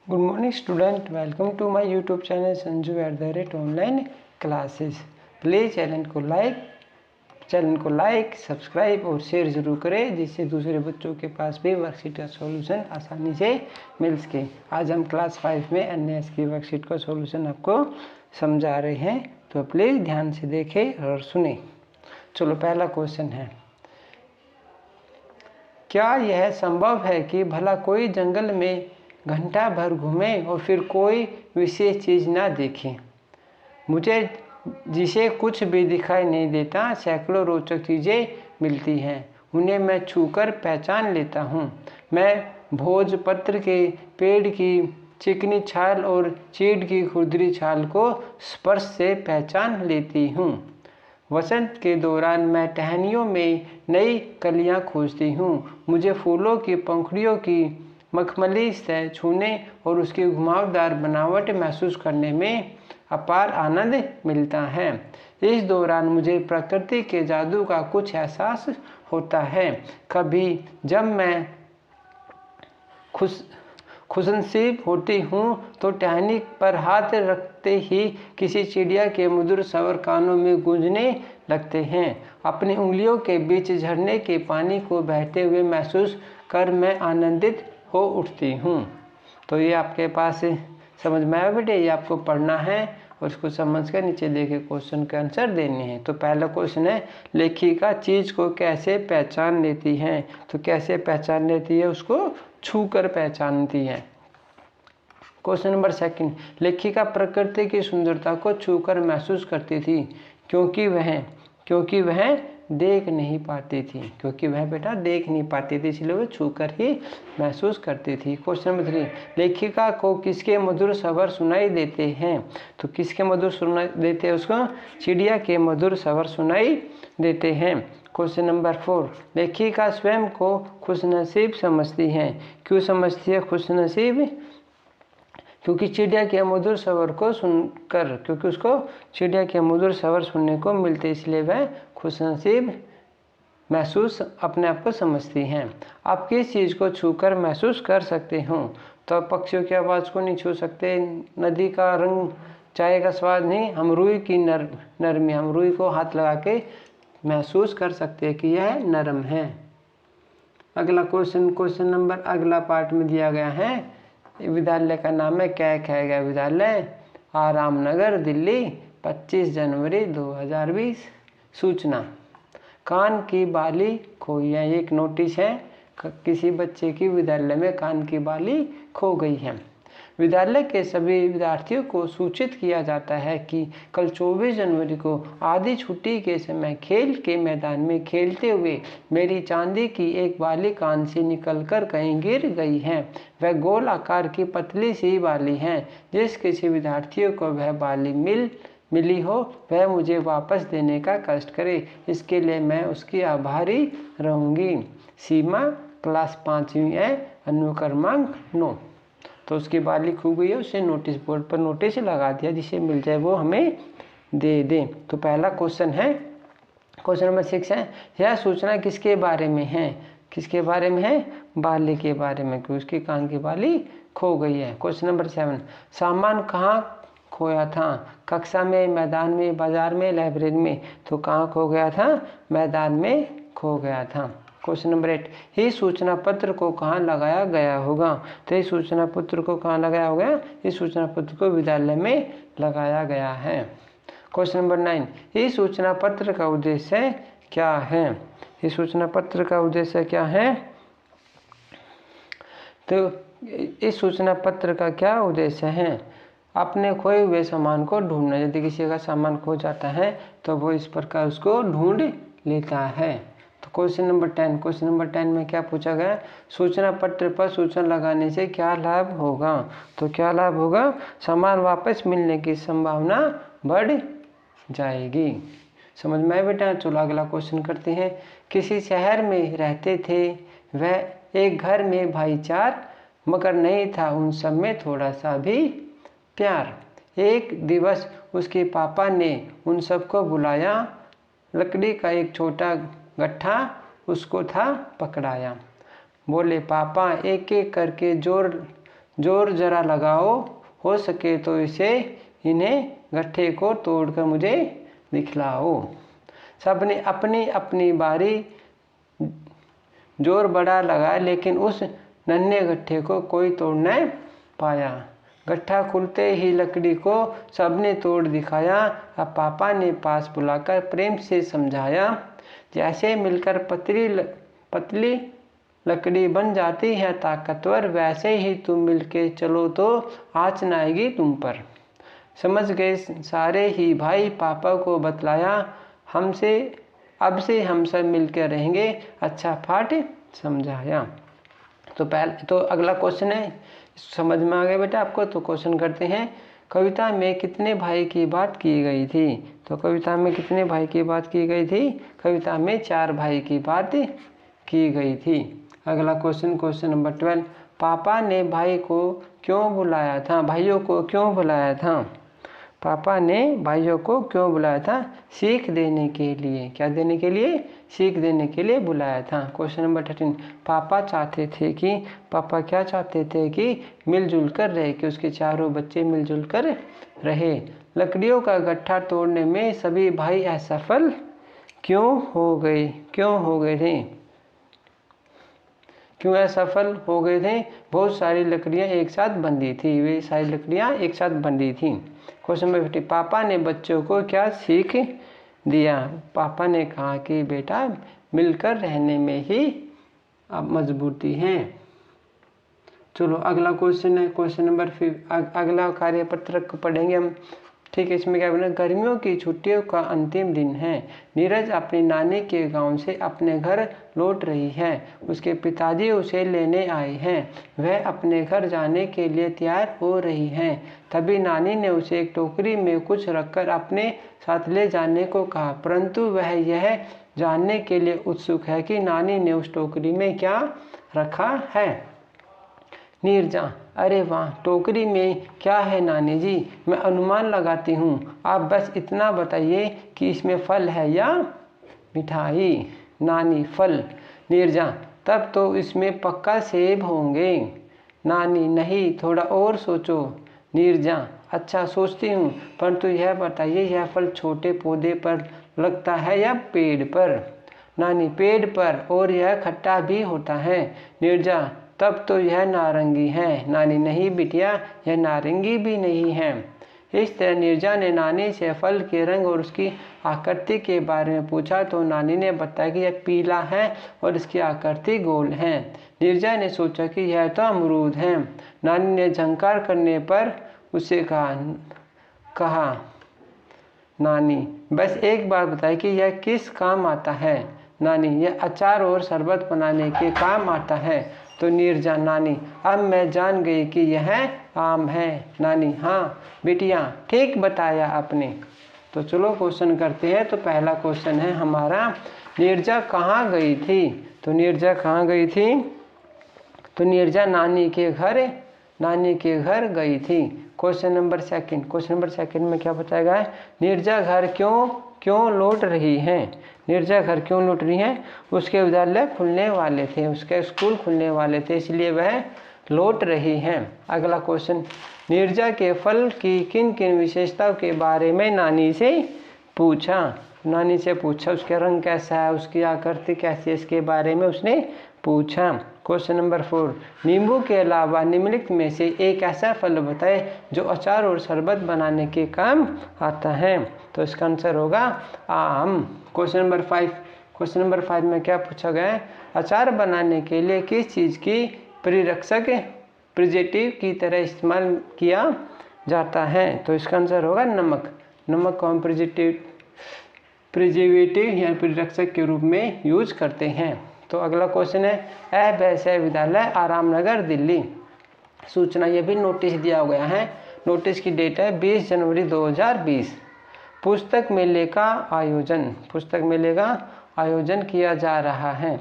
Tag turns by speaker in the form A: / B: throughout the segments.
A: Good morning student, welcome to my YouTube channel Sanju @online classes. Please channel को like subscribe और share ज़रूर करें, जिससे दूसरे बच्चों के पास भी वर्कशीट का सॉल्यूशन आसानी से मिल सके। आज हम क्लास 5 में एनएएस की वर्कशीट का सॉल्यूशन आपको समझा रहे हैं, तो प्लीज़ ध्यान से देखें और सुने। चलो, पहला क्वेश्चन है, क्या यह संभव है कि भला कोई जंगल में घंटा भर घूमे और फिर कोई विशेष चीज़ ना देखे? मुझे जिसे कुछ भी दिखाई नहीं देता, सैकड़ों रोचक चीज़ें मिलती हैं, उन्हें मैं छूकर पहचान लेता हूँ। मैं भोजपत्र के पेड़ की चिकनी छाल और चीड़ की खुरदरी छाल को स्पर्श से पहचान लेती हूँ। वसंत के दौरान मैं टहनियों में नई कलियां खोजती हूँ। मुझे फूलों की पंखुड़ियों की मखमली सतह छूने और उसकी घुमावदार बनावट महसूस करने में अपार आनंद मिलता है। इस दौरान मुझे प्रकृति के जादू का कुछ एहसास होता है। कभी जब मैं खुशनसीब होती हूँ तो टहनी पर हाथ रखते ही किसी चिड़िया के मधुर स्वर कानों में गूंजने लगते हैं। अपनी उंगलियों के बीच झरने के पानी को बहते हुए महसूस कर मैं आनंदित हो उठती हूँ। तो ये आपके पास समझ में आया बेटे, ये आपको पढ़ना है और इसको समझ कर नीचे देखे क्वेश्चन के आंसर देने हैं। तो पहला क्वेश्चन है, लेखिका चीज़ को कैसे पहचान लेती है? तो कैसे पहचान लेती है? उसको छू कर पहचानती है। क्वेश्चन नंबर सेकंड, लेखिका प्रकृति की सुंदरता को छूकर महसूस करती थी क्योंकि वह देख नहीं पाती थी। क्योंकि वह बेटा देख नहीं पाती थी, इसलिए वह छूकर ही महसूस करती थी। क्वेश्चन नंबर 3, लेखिका को किसके मधुर स्वर सुनाई देते हैं? तो किसके मधुर सुनाई देते हैं उसको? चिड़िया के मधुर स्वर सुनाई देते हैं। क्वेश्चन नंबर 4, लेखिका स्वयं को खुशनसीब समझती है। क्यों समझती है खुशनसीब? क्योंकि चिड़िया के मधुर स्वर को सुनकर, क्योंकि उसको चिड़िया के मधुर स्वर सुनने को मिलते, इसलिए वह खुशनसीब महसूस अपने आप को समझती हैं। आप किस चीज़ को छूकर महसूस कर सकते हो? तो आप पक्षियों की आवाज़ को नहीं छू सकते, नदी का रंग, चाय का स्वाद नहीं, हम रुई की नरमी, हम रुई को हाथ लगा के महसूस कर सकते हैं कि यह नरम है। अगला क्वेश्चन नंबर अगला पार्ट में दिया गया है, विद्यालय का नाम है क्या है गया विद्यालय, आराम नगर दिल्ली, 25 जनवरी 2020। सूचना, कान की बाली खोई है। एक नोटिस है, किसी बच्चे की विद्यालय में कान की बाली खो गई है। विद्यालय के सभी विद्यार्थियों को सूचित किया जाता है कि कल 24 जनवरी को आधी छुट्टी के समय खेल के मैदान में खेलते हुए मेरी चांदी की एक बाली कान से निकलकर कहीं गिर गई है। वह गोल आकार की पतली सी बाली है। जिस किसी विद्यार्थियों को वह बाली मिली हो वह मुझे वापस देने का कष्ट करे, इसके लिए मैं उसकी आभारी रहूँगी। सीमा क्लास 5वीं है, अनुक्रमांक 9। तो उसकी बाली खो गई है, उसे नोटिस बोर्ड पर नोटिस लगा दिया, जिसे मिल जाए वो हमें दे दें। तो पहला क्वेश्चन है, क्वेश्चन नंबर 6 है, यह सूचना किसके बारे में है? किसके बारे में है? बाली के बारे में, क्योंकि उसकी कान की बाली खो गई है। क्वेश्चन नंबर 7, सामान कहाँ खोया था? कक्षा में, मैदान में, बाजार में, लाइब्रेरी में? तो कहाँ खो गया था? मैदान में खो गया था। क्वेश्चन नंबर 8, इस सूचना पत्र को कहाँ लगाया गया होगा? तो इस सूचना पत्र को कहाँ लगाया होगा? इस सूचना पत्र को विद्यालय में लगाया गया है। क्वेश्चन नंबर 9, इस सूचना पत्र का उद्देश्य क्या है? इस सूचना पत्र का उद्देश्य क्या है? तो इस सूचना पत्र का क्या उद्देश्य है? अपने खोए हुए सामान को ढूंढना। यदि किसी का सामान खो जाता है तो वो इस प्रकार उसको ढूंढ लेता है। तो क्वेश्चन नंबर 10 में क्या पूछा गया? सूचना पत्र पर सूचना लगाने से क्या लाभ होगा? तो क्या लाभ होगा? सामान वापस मिलने की संभावना बढ़ जाएगी। समझ में आया बेटा? चलो अगला क्वेश्चन करते हैं। किसी शहर में रहते थे वह एक घर में भाईचार, मगर नहीं था उन सब में थोड़ा सा भी प्यार। एक दिवस उसके पापा ने उन सबको बुलाया, लकड़ी का एक छोटा गट्ठा उसको था पकड़ाया। बोले, पापा एक एक करके जोर जरा लगाओ, हो सके तो इन्हें गट्ठे को तोड़कर मुझे दिखलाओ। सबने अपनी अपनी बारी जोर बड़ा लगाया, लेकिन उस नन्हे गट्ठे को कोई तोड़ न पाया। गट्ठा खुलते ही लकड़ी को सबने तोड़ दिखाया। अब पापा ने पास बुलाकर प्रेम से समझाया, जैसे मिलकर पतली लकड़ी बन जाती है ताकतवर, वैसे ही तुम मिलके चलो तो आँच न आएगी तुम पर। समझ गए सारे ही भाई, पापा को बतलाया, अब से हम सब मिलकर रहेंगे, अच्छा पाठ समझाया। तो अगला क्वेश्चन है, समझ में आ गया बेटा आपको? तो क्वेश्चन करते हैं, कविता में कितने भाई की बात की गई थी? तो कविता में कितने भाई की बात की गई थी? कविता में 4 भाई की बात की गई थी। अगला क्वेश्चन नंबर 12, पापा ने भाइयों को क्यों बुलाया था? पापा ने भाइयों को क्यों बुलाया था? सीख देने के लिए। क्या देने के लिए? सीख देने के लिए बुलाया था। क्वेश्चन नंबर 13, पापा क्या चाहते थे कि मिलजुल कर रहे, कि उसके चारों बच्चे मिलजुल कर रहे। लकड़ियों का गट्ठा तोड़ने में सभी भाई असफल क्यों हो गए थे? क्यों असफल हो गए थे? बहुत सारी लकड़ियाँ एक साथ बंधी थी। वे सारी लकड़ियाँ एक साथ बंधी थी। क्वेश्चन नंबर 50, पापा ने बच्चों को क्या सीख दिया? पापा ने कहा कि बेटा मिलकर रहने में ही मजबूती है। चलो अगला क्वेश्चन है, क्वेश्चन नंबर 5। अगला कार्यपत्र को पढ़ेंगे हम। ठीक है, इसमें क्या बोला, गर्मियों की छुट्टियों का अंतिम दिन है। नीरज अपनी नानी के गांव से अपने घर लौट रही है। उसके पिताजी उसे लेने आए हैं। वह अपने घर जाने के लिए तैयार हो रही है। तभी नानी ने उसे एक टोकरी में कुछ रखकर अपने साथ ले जाने को कहा, परंतु वह यह जानने के लिए उत्सुक है कि नानी ने उस टोकरी में क्या रखा है। नीरजा, अरे वाह, टोकरी में क्या है नानी जी? मैं अनुमान लगाती हूँ, आप बस इतना बताइए कि इसमें फल है या मिठाई। नानी, फल। नीरजा, तब तो इसमें पक्का सेब होंगे। नानी, नहीं, थोड़ा और सोचो। नीरजा, अच्छा सोचती हूँ, परंतु यह बताइए यह फल छोटे पौधे पर लगता है या पेड़ पर? नानी, पेड़ पर, और यह खट्टा भी होता है। नीरजा, तब तो यह नारंगी है। नानी, नहीं बिटिया, यह नारंगी भी नहीं है। इस तरह नीरजा ने नानी से फल के रंग और उसकी आकृति के बारे में पूछा तो नानी ने बताया कि यह पीला है और इसकी आकृति गोल है। नीरजा ने सोचा कि यह तो अमरूद है। नानी ने झंकार करने पर उसे कहा नानी, बस एक बार बताइए कि यह किस काम आता है? नानी, यह अचार और शरबत बनाने के काम आता है। तो नीरजा, नानी, अब मैं जान गई कि यह आम है। नानी, हाँ बिटिया, ठीक बताया आपने। तो चलो क्वेश्चन करते हैं। तो पहला क्वेश्चन है हमारा, नीरजा कहाँ गई थी? तो नीरजा कहाँ गई थी? तो नीरजा नानी के घर गई थी। क्वेश्चन नंबर सेकंड में क्या बताया गया है? नीरजा घर क्यों लौट रही है? नीरजा घर क्यों लौट रही है? उसके विद्यालय खुलने वाले थे, उसके स्कूल खुलने वाले थे, इसलिए वह लौट रही है। अगला क्वेश्चन, नीरजा के फल की किन किन विशेषताओं के बारे में नानी से पूछा? उसका रंग कैसा है, उसकी आकृति कैसी है, इसके बारे में उसने पूछा। क्वेश्चन नंबर 4, नींबू के अलावा निम्नलिखित में से एक ऐसा फल बताएं जो अचार और शरबत बनाने के काम आता है। तो इसका आंसर होगा आम। क्वेश्चन नंबर 5 में क्या पूछा गया है? अचार बनाने के लिए किस चीज़ की प्रिजर्वेटिव की तरह इस्तेमाल किया जाता है? तो इसका आंसर होगा नमक को हम प्रिजर्वेटिव या प्रिरक्षक के रूप में यूज करते हैं। तो अगला क्वेश्चन है, वैश्य विद्यालय आरामनगर दिल्ली। सूचना, ये भी नोटिस दिया गया है। नोटिस की डेट है 20 जनवरी 2020। पुस्तक मेले का आयोजन किया जा रहा है।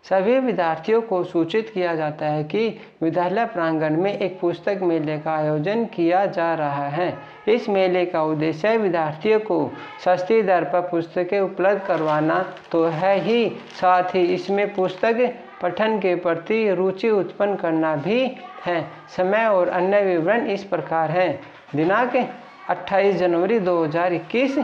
A: सभी विद्यार्थियों को सूचित किया जाता है कि विद्यालय प्रांगण में एक पुस्तक मेले का आयोजन किया जा रहा है। इस मेले का उद्देश्य विद्यार्थियों को सस्ती दर पर पुस्तकें उपलब्ध करवाना तो है ही, साथ ही इसमें पुस्तक पठन के प्रति रुचि उत्पन्न करना भी है। समय और अन्य विवरण इस प्रकार है। दिनांक 28 जनवरी 2021।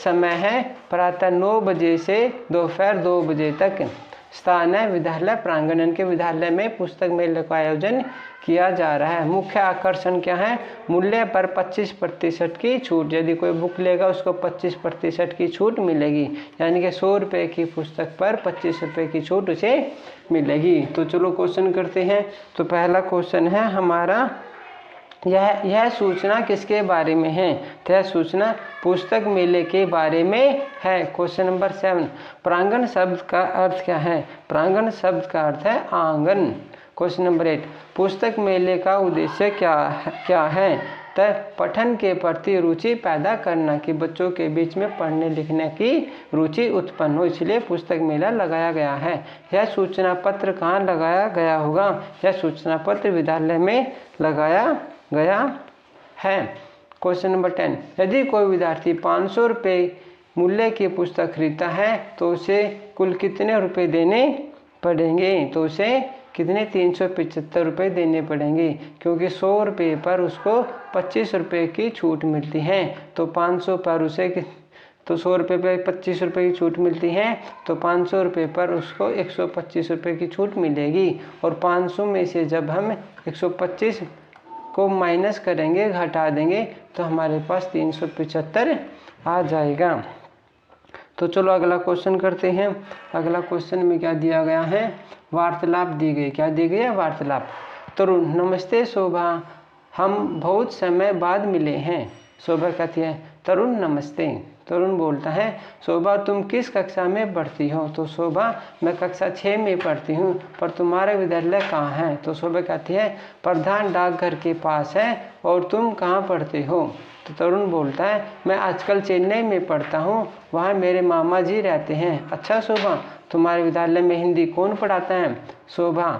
A: समय है प्रातः 9 बजे से दोपहर 2 बजे तक। स्थान है विद्यालय प्रांगण के विद्यालय में पुस्तक मेले का आयोजन किया जा रहा है। मुख्य आकर्षण क्या है? मूल्य पर 25% की छूट। यदि कोई बुक लेगा उसको 25% की छूट मिलेगी, यानी कि 100 रुपये की पुस्तक पर 25 रुपये की छूट उसे मिलेगी। तो चलो क्वेश्चन करते हैं। तो पहला क्वेश्चन है हमारा, यह सूचना किसके बारे में है? तो यह सूचना पुस्तक मेले के बारे में है। क्वेश्चन नंबर 7, प्रांगण शब्द का अर्थ क्या है? प्रांगण शब्द का अर्थ है आंगन। क्वेश्चन नंबर 8, पुस्तक मेले का उद्देश्य क्या है? तो पठन के प्रति रुचि पैदा करना, कि बच्चों के बीच में पढ़ने लिखने की रुचि उत्पन्न हो, इसलिए पुस्तक मेला लगाया गया है। यह सूचना पत्र कहाँ लगाया गया होगा? यह सूचना पत्र विद्यालय में लगाया गया है। क्वेश्चन नंबर 10, यदि कोई विद्यार्थी 500 रुपये मूल्य की पुस्तक खरीदता है तो उसे कुल कितने रुपए देने पड़ेंगे? तो उसे कितने 375 रुपये देने पड़ेंगे, क्योंकि 100 रुपये पर उसको 25 रुपये की छूट मिलती है। तो 500 पर उसे तो 100 रुपये पर 25 रुपये की छूट मिलती है, तो 500 रुपये पर उसको 125 रुपये की छूट मिलेगी। और 500 में से जब हम 125 को माइनस करेंगे, घटा देंगे, तो हमारे पास 375 आ जाएगा। तो चलो अगला क्वेश्चन करते हैं। अगला क्वेश्चन में क्या दिया गया है? वार्तालाप दी गई। क्या दी गई है? वार्तालाप। तरुण, नमस्ते शोभा, हम बहुत समय बाद मिले हैं। शोभा कहती है तरुण नमस्ते। तरुण बोलता है शोभा तुम किस कक्षा में पढ़ती हो? तो शोभा मैं कक्षा 6 में पढ़ती हूँ, पर तुम्हारा विद्यालय कहाँ है? तो शोभा कहती है प्रधान डाकघर के पास है। और तुम कहाँ पढ़ते हो? तो तरुण बोलता है मैं आजकल चेन्नई में पढ़ता हूँ, वहाँ मेरे मामा जी रहते हैं। अच्छा शोभा, तुम्हारे विद्यालय में हिंदी कौन पढ़ाता है? शोभा